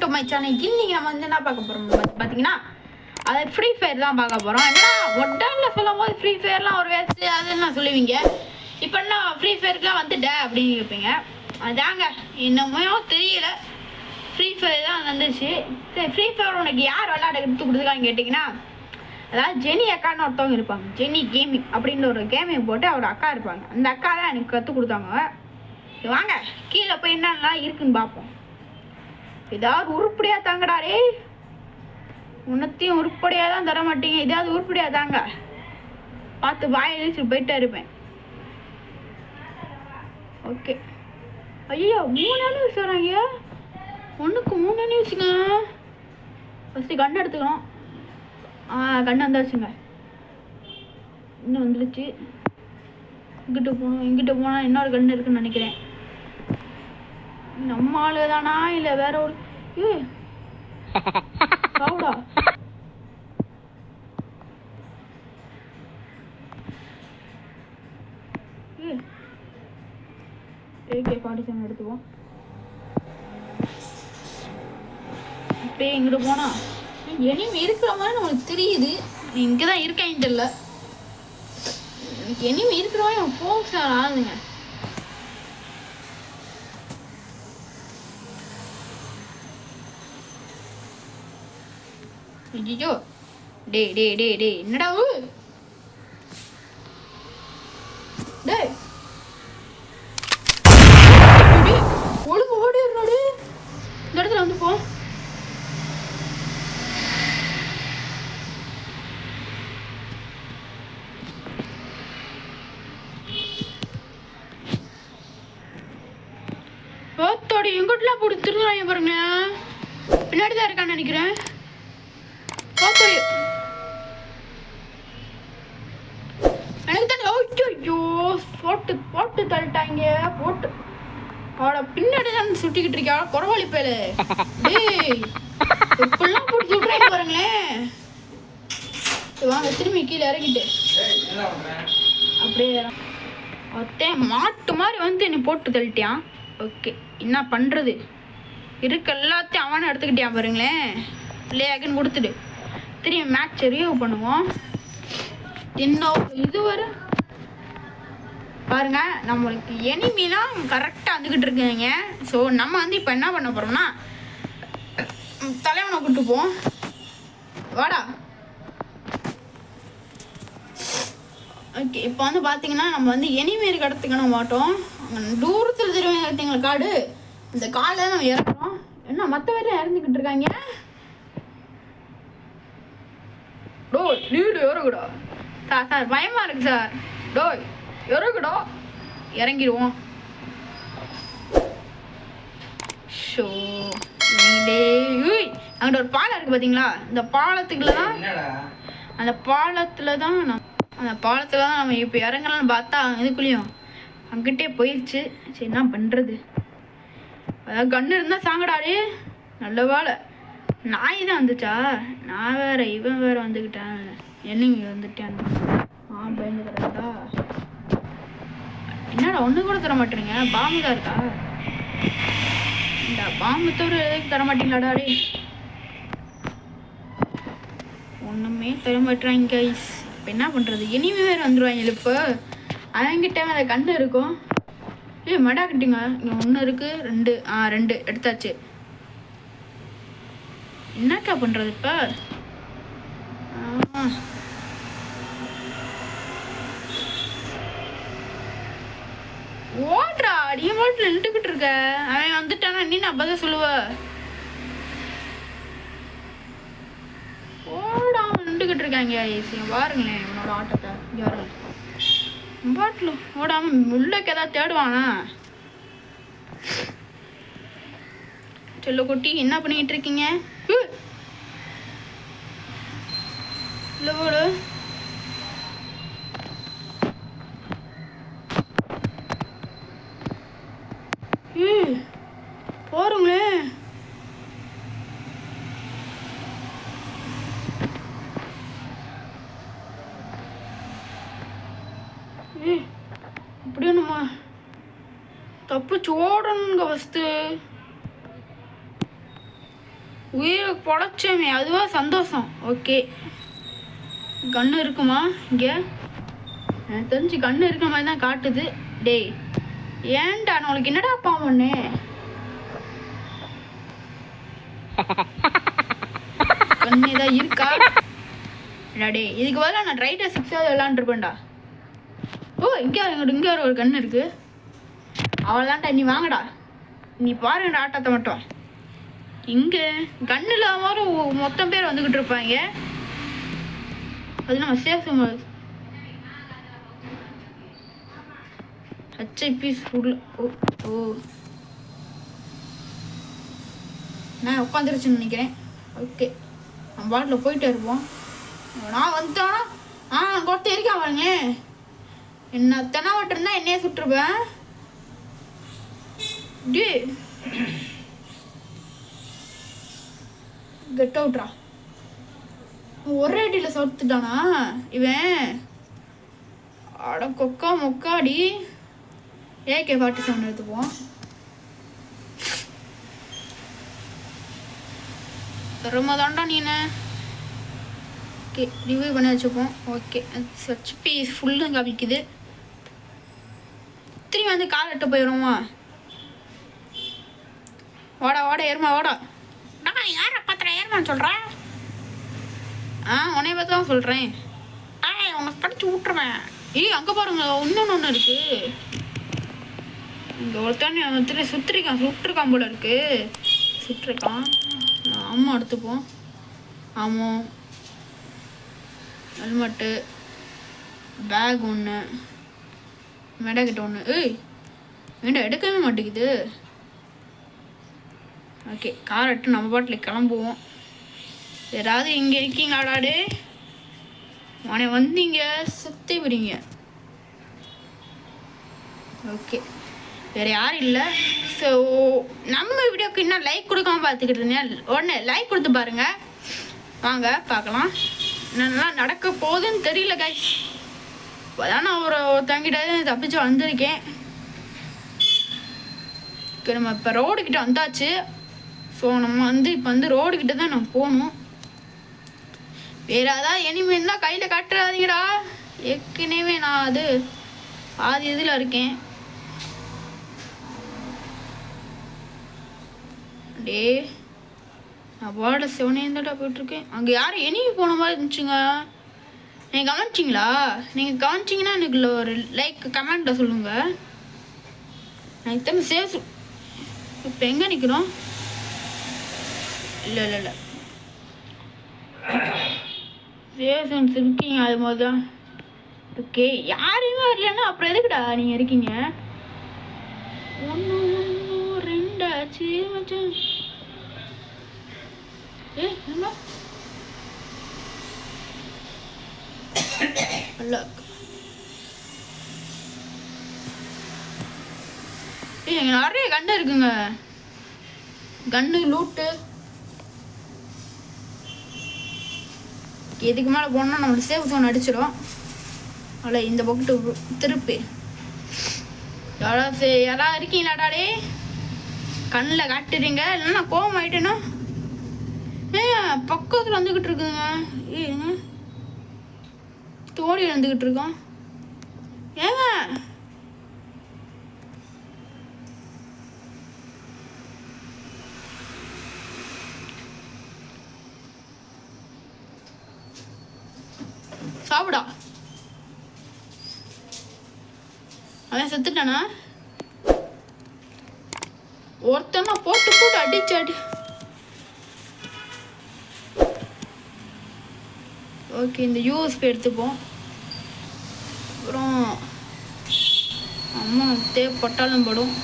To my channel. இன்னைக்கு நம்ம வந்து என்ன பார்க்க போறோம் பார்த்தீங்கன்னா, அதை ஃப்ரீ ஃபயர் தான் பார்க்க போறோம். ஏன்னா ஒட்டானில் சொல்லும் போது ஃப்ரீ ஃபயர்லாம் ஒரு வேஸ்ட் அதுன்னு சொல்லுவீங்க. இப்போ என்ன ஃப்ரீ ஃபயருக்குலாம் வந்துட்ட அப்படின்னு கேட்பீங்க. அதாங்க இன்னமும் தெரியல, ஃப்ரீ ஃபயர் தான் வந்துச்சு. சரி, ஃப்ரீ ஃபயர் உனக்கு யார் விளையாட எடுத்து கொடுத்துருக்கான்னு கேட்டிங்கன்னா, அதாவது ஜெனி அக்கான்னு ஒருத்தவங்க இருப்பாங்க. ஜெனி கேமிங் அப்படின்னு ஒரு கேமிங் போட்டு அவர் அக்கா இருப்பாங்க. அந்த அக்கா தான் எனக்கு கற்றுக் கொடுத்தாங்க. வாங்க கீழே போய் என்னென்னலாம் இருக்குன்னு பார்ப்போம். ஏதாவது உருப்படியா தாங்கடாரே, உன்னத்தையும் உருப்படியாக தான் தர மாட்டீங்க. ஏதாவது உருப்படியா தாங்க, பார்த்து வாயை இழுத்து போயிட்டே இருப்பேன். ஓகே. ஐயோ 3 நியூஸ் வராங்க. ஒன்றுக்கு 3 நியூஸுங்க. ஃபஸ்ட்டு கண்ணு எடுத்துக்கணும். கண்ணு வந்தாச்சுங்க. இன்னும் வந்துடுச்சு. இங்கிட்ட போனால் இன்னொரு கண்ணு இருக்குன்னு நினைக்கிறேன். நம்ம ஆளு தானா இல்லை வேற ஒரு சவுடா? AK-47 எடுத்துவோம். இப்போ இங்கிட்டு போனா எனிமே இருக்கிற மாதிரி நம்மளுக்கு தெரியுது. இங்கே தான் இருக்கேன் தெரியல. எனக்கு எனிமே இருக்கிற மாதிரி எனக்கு ஃபோக்ஸ் ஆகுதுங்க. ஐயோ டே டே டே டே என்னடா டேய் ஒழுங்கு ஓடிடுறாடு. இந்த இடத்துல வந்து போ. போத்தோட எங்கிட்டலாம் போட்டு திருடுறாங்க பாருங்க. பின்னாடி தான் இருக்கான்னு நினைக்கிறேன். எனக்கு தான் ஐயோ போட்டு தள்ளிட்டாங்க. போட்டு அவளை பின்னாடி தான் சுட்டிக்கிட்டு இருக்கா குறவாளி பேரு. டேய் இப்பெல்லாம் போட்டு சுடுறாங்க பாருங்களேன். வாங்க திரும்பி கீழே இறங்கிட்டு அப்படியே ஒத்தே மாட்டு மாதிரி வந்து என்னை போட்டு தள்ளிட்டான். ஓகே, என்ன பண்ணுறது? இருக்க எல்லாத்தையும் அவனை எடுத்துக்கிட்டான் பாருங்களேன். லேகன்னு கொடுத்துட்டு திரும்பி மேட்ச் ரிவ்யூ பண்ணுவோம். இன்னும் இது வரை பாருங்க, நம்மளுக்கு எனிமிலாம் கரெக்டாக வந்துக்கிட்டு இருக்குங்க. ஸோ நம்ம வந்து இப்போ என்ன பண்ண போகிறோம்னா, தலைவனை கூட்டுப்போம். வாடா. ஓகே, இப்போ வந்து பார்த்தீங்கன்னா நம்ம வந்து எனிமி இருக்க இடத்துக்கு நம்ம மாட்டோம். தூரத்தில் தெரியும் பார்த்தீங்களா காடு, இந்த காடில் நம்ம இறக்குறோம். என்ன மற்ற பேர் இறந்துக்கிட்டு இருக்காங்க. டோய் நீடு இறங்குடா சார், பயமா இருக்கு சார். டோய் இறங்குடா, இறங்கிடுவோம். ஷோ அங்கிட்ட ஒரு பாலம் இருக்கு பார்த்தீங்களா? இந்த பாலத்துக்குள்ள தான் அந்த பாலத்தில் தான் நம்ம இப்போ இறங்கலாம்னு பார்த்தா இதுக்குள்ளேயும் அங்கிட்டே போயிடுச்சு. சரி என்ன பண்ணுறது? அதாவது கன்று இருந்தால் சாங்கடாடே. நல்ல வேலை நாய் தான் வந்துச்சா? நான் வேற இவன் வேற வந்துக்கிட்டேன். என்னங்க வந்துட்டேன். பயந்துக்கிறதா? என்னடா ஒன்று கூட தர மாட்டேறீங்க? பாம்பு தான் இருக்கா? இந்த பாம்பு தவிர எதுக்கு தர மாட்டீங்களாடா? ஒன்றுமே தர மாட்டேறாங்க கைஸ். இப்போ என்ன பண்ணுறது? இனிமே வேறு வந்துடுவாங்க. இப்போ அவங்கிட்ட அந்த கண்ணு இருக்கும். மடா கட்டிங்க. இங்கே 1 இருக்குது, 2 எடுத்தாச்சு. என்னக்கா பண்றது இப்ப? ஓட்ரா, நீ மட்டும் நின்றுக்கிட்டு இருக்க. அவன் வந்துட்டானா நீ நான் பதில் சொல்லுவ. ஓடாம நின்றுக்கிட்டு இருக்காங்க. பாருங்களேன் இவனோட ஆட்டத்தை. பாட்டில் ஓடாம உள்ளக்கு ஏதாவது தேடுவானா? செல்ல குட்டி என்ன பண்ணிக்கிட்டு இருக்கீங்க? போறோங்களே. அப்படியே நம்ம தப்பிச்சு ஓடணுங்க ஃபஸ்ட்டு. உயிரை பொழைச்சோமே அதுவா சந்தோஷம். ஓகே, கன்று இருக்குமா இங்கே? எனக்கு தெரிஞ்சு கன்று இருக்கிற மாதிரி தான் காட்டுது. டேய் ஏன்டா நம்மளுக்கு என்னடா பாவண்ணே? கண்ணு ஏதாவது இருக்கா? டே இதுக்கு பதிலாக நான் ரைட்டர் 6 விளாண்டுருப்பேன்டா. ஓ இங்கே ஒரு கன்று இருக்கு. அவ்வளோதான்டா, நீ வாங்கடா, நீ பாருங்கடா ஆட்டத்தை மட்டும். இங்கே கண்ணு இல்லாம மொத்தம் பேர் வந்துக்கிட்டு இருப்பாங்க. அது நம்ம சேஃப் ஹெச்ஐபி ஃபுல். ஓ நான் உட்காந்துருச்சுன்னு நினைக்கிறேன். ஓகே, நம்ம பாட்டில் போயிட்டே இருப்போம். நான் வந்துட்டோன்னா கொடுத்து இருக்கேன் பாருங்களேன். என்ன தெனாவட்டு இருந்தால் என்னையே சுட்டுருப்பேன். டே கெட் அவுட்ரா. ஒரே அடியில் சொத்துட்டானா இவன்? அட கொக்கா மொக்காடி. AK-47 எடுத்துப்போம். ரொம்ப தாண்டா நீனு. ஓகே, ரிவ்யூ பண்ணி வச்சுப்போம். ஓகே, HP ஃபுல்லு காமிக்குது. திரும்பி வந்து கால் எட்ட போயிடுமா? வாடா ஏறுமா வாடா. யாரை பார்த்துற ஏறுமான்னு சொல்கிறேன்? உன்னைய பார்த்து தான் சொல்கிறேன். உனக்கு படிச்சு விட்டுருவேன். அங்கே பாருங்க, இன்னொன்று இருக்கு. இங்கே ஒருத்தன் சுட்டுருக்கான் போல இருக்கு. சுட்டுருக்கான். அம்மா எடுத்துப்போம். ஆமாம், ஹெல்மெட்டு, பேக் ஒன்று, மெடக்கிட்ட ஒன்று. வேண்டாம், எடுக்கவே மாட்டேங்குது. ஓகே, கார் எட்டு நம்ம பாட்டில் கிளம்புவோம். யாராவது இங்கே இருக்கீங்களாடாடே? உடனே வந்தீங்க சுற்றி விடுங்க. ஓகே, வேறு யாரும் இல்லை. ஸோ நம்ம வீடியோக்கு இன்னும் லைக் கொடுக்காம பார்த்துக்கிட்டு இருந்தேன். உடனே லைக் கொடுத்து பாருங்கள். வாங்க பார்க்கலாம் நல்லா நடக்க போகுதுன்னு தெரியல கைஸ். இப்போதான் நான் ஒருத்தங்கிட்ட தப்பிச்சு வந்திருக்கேன். நம்ம இப்போ ரோடுக்கிட்ட வந்தாச்சு. ஸோ நம்ம இப்போ ரோடுக்கிட்ட தான் நம்ம போகணும். வேறு ஏதாவது எனிமே இருந்தால் கையில் காட்டுறாதீங்கடா. ஏற்கனவே நான் அது பாதி இதில் இருக்கேன். டே நான் வார்ட 7 தான்டா போயிட்டுருக்கேன். அங்கே யாரும் எனிமி போன மாதிரி இருந்துச்சுங்க. நீங்கள் கவனிச்சிங்களா? நீங்கள் கவனிச்சிங்கன்னா எனக்கு ஒரு லைக் கமெண்ட்டில் சொல்லுங்கள். நான் இத்தனை சேவ். இப்போ எங்கே நிற்கிறோம்? இல்லை சேவ்ஸ் இருக்கீங்க அது மாதிரி தான். ஓகே, யாருமே வரலன்னா அப்புறம் எதுக்குடா நீங்கள் இருக்கீங்க? 1 2 ஆச்சு மச்சான். என்ன நிறைய கண்ணு இருக்குங்க. கண்ணு லூட்டு. இதுக்கு மேலே போனால் நம்மளுக்கு சேஃப் ஜோன் அடிச்சிடும். அதில் இந்த பக்கெட்டு திருப்பி யாராவது இருக்கீங்களாடாடே? கண்ணில் காட்டுறீங்க இல்லைன்னா கோவம் ஆகிட்டேன்னா பக்கத்தில் வந்துக்கிட்டு இருக்குங்க. ஏங்க தோடி வந்துக்கிட்டு இருக்கோம். ஏங்க சாப்பிடா. அவன் செத்துட்டானா? ஒருத்தனா போட்டு அடிச்சாடி. ஓகே, இந்த யூஎஸ்பி எடுத்துப்போம். அப்புறம் அம்மா தேவைப்பட்டாலும் படும்.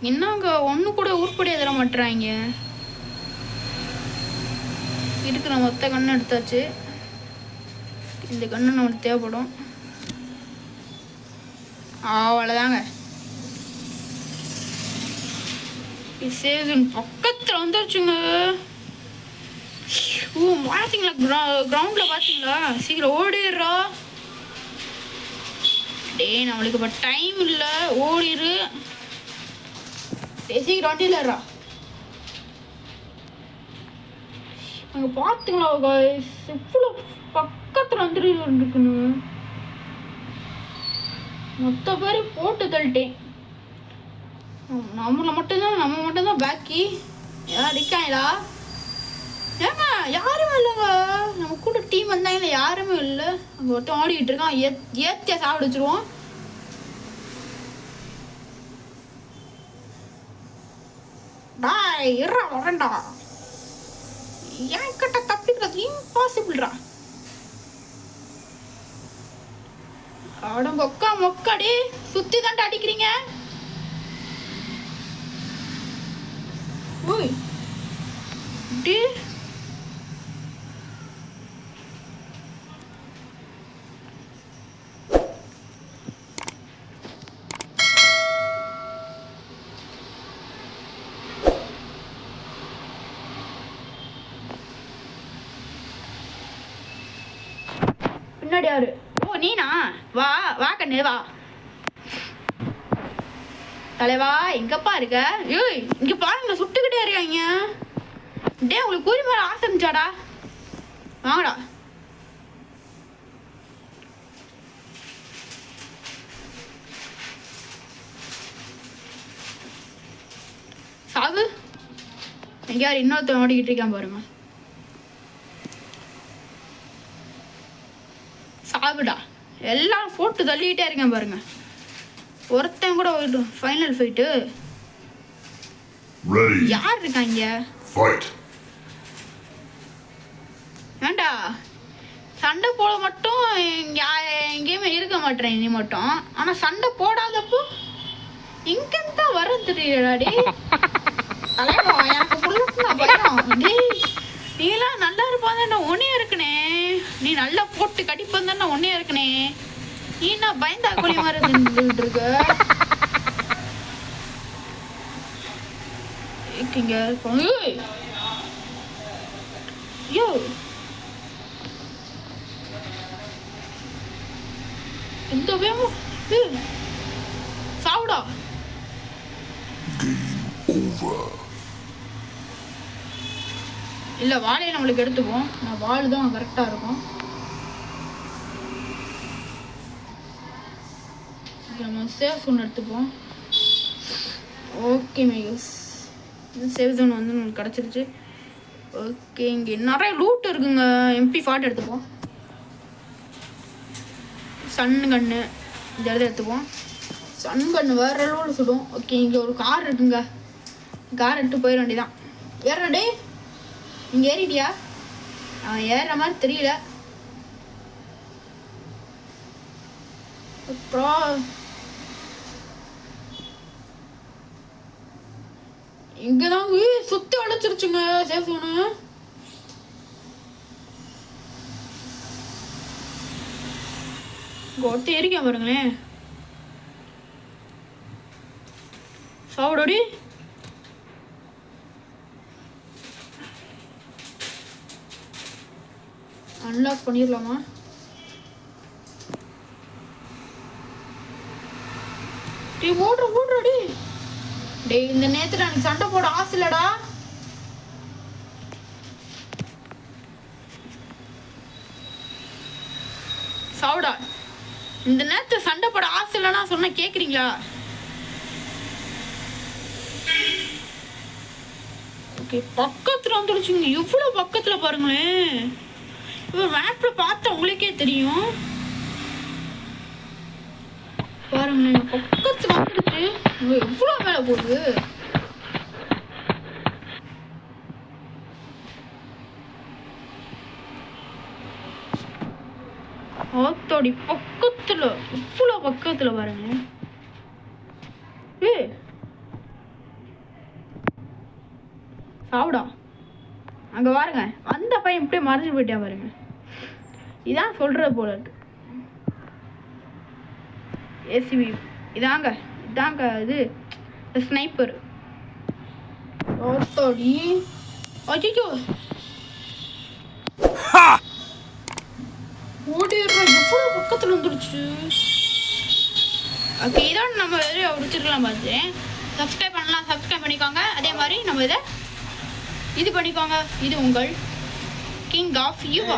என்னங்க ஒன்று கூட உருப்படியாக தர மாட்டுறாங்க. இருக்கிற மொத்த கண்ணு எடுத்தாச்சு. இந்த கண்ணு நம்மளுக்கு தேவைப்படும். அவ்வளோதாங்க. சேவன் பக்கத்தில் வந்துருச்சுங்க. பார்த்தீங்களா கிரவுண்டில் பார்த்தீங்களா? சீக்கிரம் ஓடிடுறா. டேய் நம்மளுக்கு இப்போ டைம் இல்லை, ஓடிரு. சீக்கிரம் வண்டியில் ஏறா. அங்கே பார்த்துங்களா காய்ஸ், இவ்வளோ பக்கத்தில் வந்துருக்குன்னு மொத்த பேர் போட்டு தள்ளிட்டேன். நம்ம மட்டும்தான் பேக்கி. யாரும் இருக்காங்களா? ஏங்க யாருமே இல்லைங்க. நம்ம கூட டீம் வந்தாங்க, யாருமே இல்லை. அங்கே ஒருத்தன் ஆடிக்கிட்டு இருக்கான். ஏத்தியா சாப்பிட வச்சுருவோம். டாய் இருறா, வரண்டா. என் கிட்ட தப்பிக்கிறது இம்பாசிபிள்ரா. அடங்கொக்கா மொக்காடி சுத்தி தாண்டா அடிக்கிறீங்க. ஓய் டி பின்னாடி யாரு? ஓ நீனா? வா வா கண்ணு வா. தலைவா எங்கப்பா இருக்க? ஏய் இங்க பாருங்க, சுட்டுக்கிட்டே இருக்காங்க. டே உங்களுக்கு கூறி மேல ஆசை இருந்துச்சாடா? வாங்கடா. சாகு. எங்க யார் இன்னொருத்தன் ஓடிக்கிட்டு இருக்கான் பாருங்க. சாகுடா. எல்லாம் போட்டு தள்ளிக்கிட்டே இருக்கேன் பாருங்க. ஒருத்தன் கூட ஃபைனல் ஃபைட்டு. யார் இருக்காங்க? வேண்டா சண்டை போட மட்டும் எங்கேயுமே இருக்க மாட்டேன் நீ மட்டும். ஆனால் சண்டை போடாதப்போ இங்கேருந்து தான் வர தெரியலாடி. எனக்கு நீலாம் நல்லா இருப்பான் ஒன்னே இருக்குனே. நீ நல்லா போட்டு கடிப்பான் தானே ஒன்னே இருக்குனே. நீ நான் பயந்தா கோழி மாதிரி இருந்துட்டு இருக்க. யோ இந்த வேணும் சாவுடா. இல்லை வாழையை நம்மளுக்கு எடுத்துப்போம். நான் வாள் தான் கரெக்டாக இருக்கும். நம்ம சேஃப் ஒன்று எடுத்துப்போம். ஓகே மேகஸ், சேஃப் ஜோன் வந்து நம்மளுக்கு கிடச்சிருச்சு. ஓகே இங்கே நிறைய லூட் இருக்குங்க. MP40 எடுத்துப்போம். சன் கன்று இந்த இடத்துல எடுத்துப்போம். சன் கன்று வேறு லெவலில் சுடும். ஓகே இங்கே ஒரு கார் இருக்குங்க. கார் எடுத்து போயிட வேண்டியதான். ஏறடே இங்கே ஏறிட்டியா? அவன் ஏறுற மாதிரி தெரியல. அப்புறம் இங்கதான் சுத்தி அடைச்சிருச்சுங்க சேஃப் ஜோனு. ஒருத்த ஏறிக்கா பாருங்களேன். சாப்பிடோடி. அன்லாக் பண்ணிடலாமா? டே ஓடுறடி. டே இந்த நேரத்துல எனக்கு சண்டை போட ஆசை இல்லடா. சாவுடா. இந்த நேரத்துல சண்டை போட ஆசை இல்லைன்னா சொன்ன கேக்குறீங்களா? ஓகே பக்கத்துல வந்துடுச்சுங்க. எவ்வளவு பக்கத்துல பாருங்களேன். இப்போ மேப்ல பார்த்தா உங்களுக்கே தெரியும். பாருங்களேன் பக்கத்துல வந்துடுச்சு. எவ்வளோ மேலே போகுது. ஆத்தோடி பக்கத்துல இவ்வளோ பக்கத்துல பாருங்க. சாவுடா. அங்க பாருங்க அந்த பையன் இப்படியே மறைஞ்சு போயிட்டா பாருங்க. இதான் சொல்றது போல இருக்கு. ஏசிபி இதாங்க இது ஸ்னைப்பர். ஆத்தோடி அச்சோ ஓடிடுறா. எவ்வளோ பக்கத்துல வந்துடுச்சு. ஓகே, இதோட நம்ம வீடியோ முடிச்சிருக்கலாம். பார்த்து சப்ஸ்கிரைப் பண்ணலாம், சப்ஸ்கிரைப் பண்ணிக்கோங்க. அதே மாதிரி நம்ம இது பண்ணிக்கோங்க. இது உங்கள் கிங் ஆஃப் யூவா.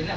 என்ன